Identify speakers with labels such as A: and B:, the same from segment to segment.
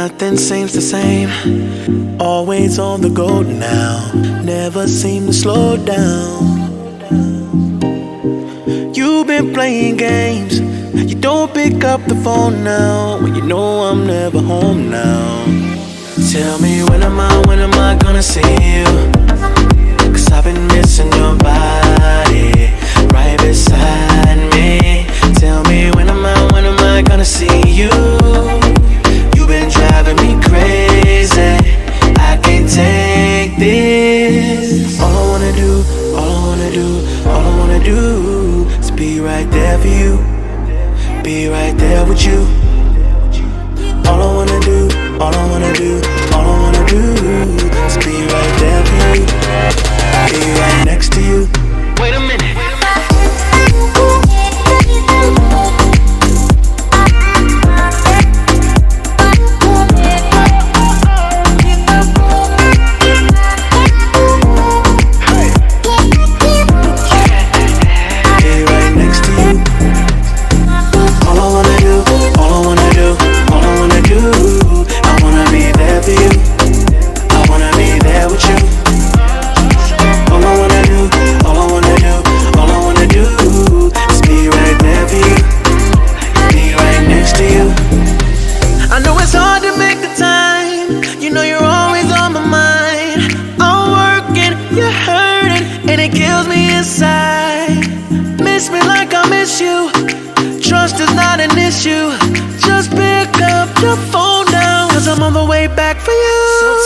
A: Nothing seems the same. Always on the go now. Never seem to slow down. You've been playing games. You don't pick up the phone now when you know I'm never home now. Tell me when am I gonna see you? 'Cause I've been missing your body right beside me. Tell me when am I gonna see you? You've been driving me crazy. I can't take this. All I wanna do is be right there for you. Be right there with you. All I wanna do is be right there for you. Be right next to you. Wait a minute.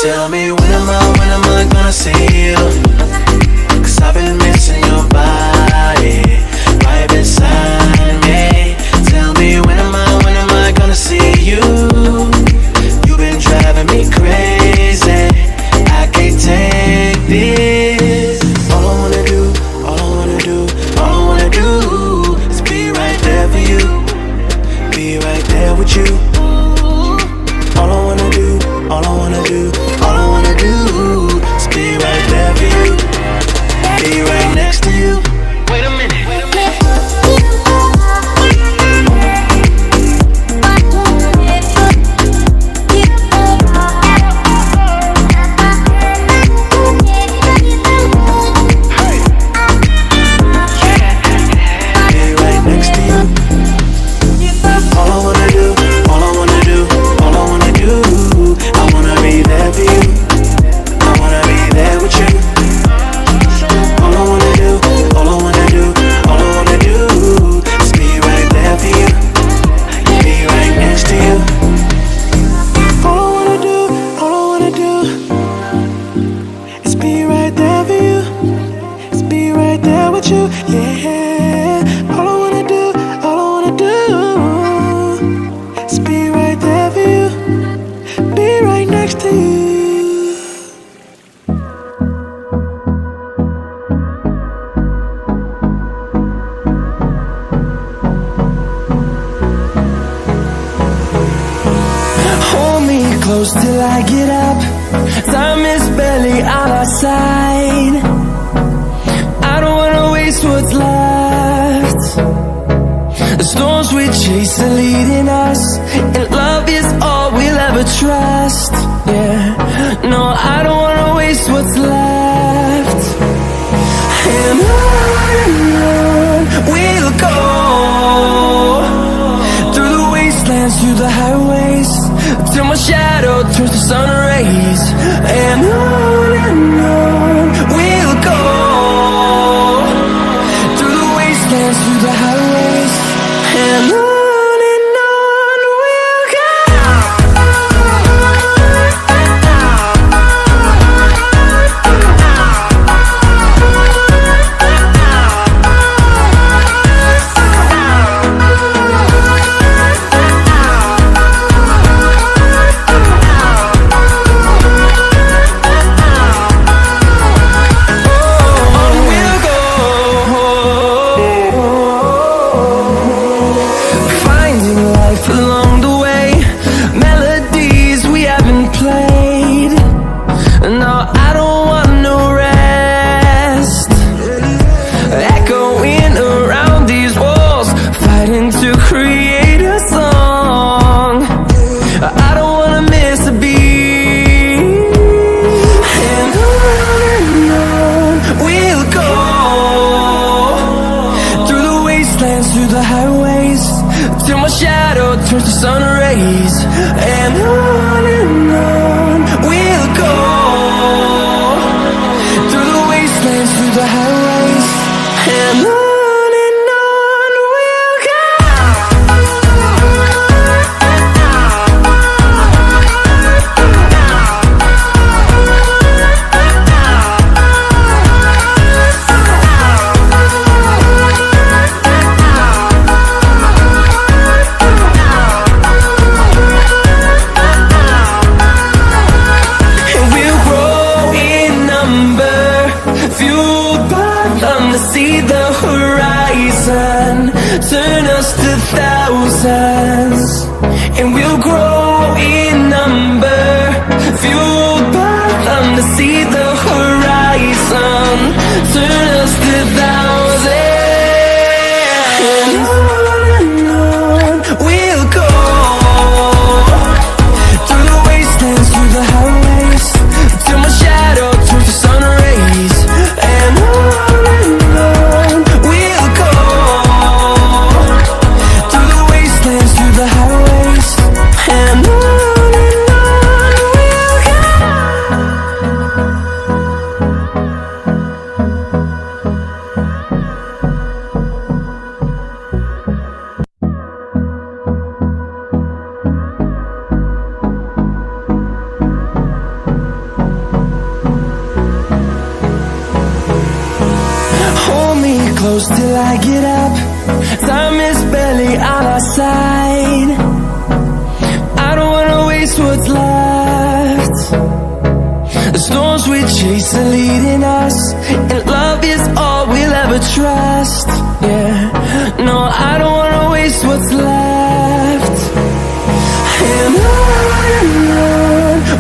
A: Tell me when am I gonna see you? 'Cause I've been missing your body right beside me. Tell me when am I gonna see you? You've been driving me crazy. I can't take this. All I wanna do is be right there for you. Be right there with you. All I wanna do is be right there for you. Be right next to you. Wait a minute.
B: Till I get up, time is barely on our side. I don't wanna waste what's left. The storms we chase are leading us, and love is all we'll ever trust. Yeah, no, I don't wanna waste what's left. And on we'll go, through the wastelands, through the highways, till my shadow turns to sun rays. And on we'll go, through the wastelands, through the highways. And on we'll go. till my shadow turns to sun rays. And on we'll go, through the wastelands, through the highways. And on we'll go. See the horizon, turn us to thousands, and we'll grow in number, fueled by them to see the horizon, turn us to thousands. And on we'll go, through the wastelands, through the highways, till my shadow turns to sun rays. And on we'll go, through the wastelands, through the highways. And on we'll go. Hold me close till I get up. Time is barely on our side. I don't wanna waste what's left. The storms we chase are leading us, and love is all we'll ever trust. Yeah, no, I don't wanna waste what's left. And on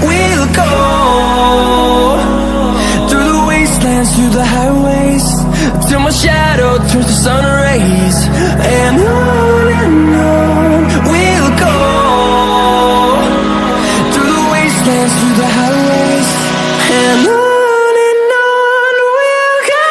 B: we'll go, through the wastelands, through the highways, till my shadow turns to sun rays. And on we'll go, through the wastelands, through the highways. And on we'll go.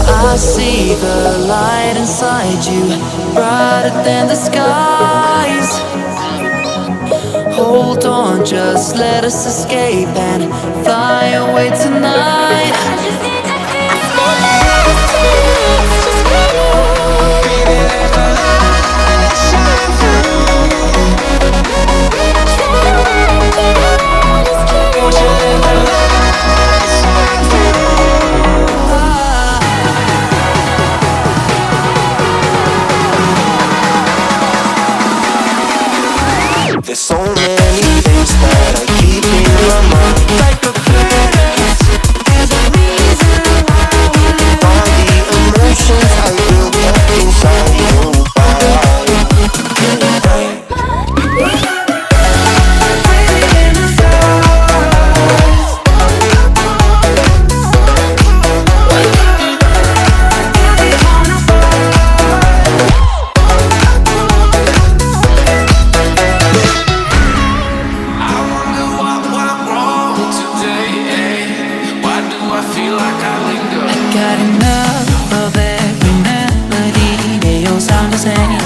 C: I see the light inside you, brighter than the skies. Hold on, just let us escape and fly away tonight.
A: There's so many things that I keep in my mind, like a parrot. There's a reason why all the emotions I built up inside you.
C: Got enough of every melody. They all sound the same.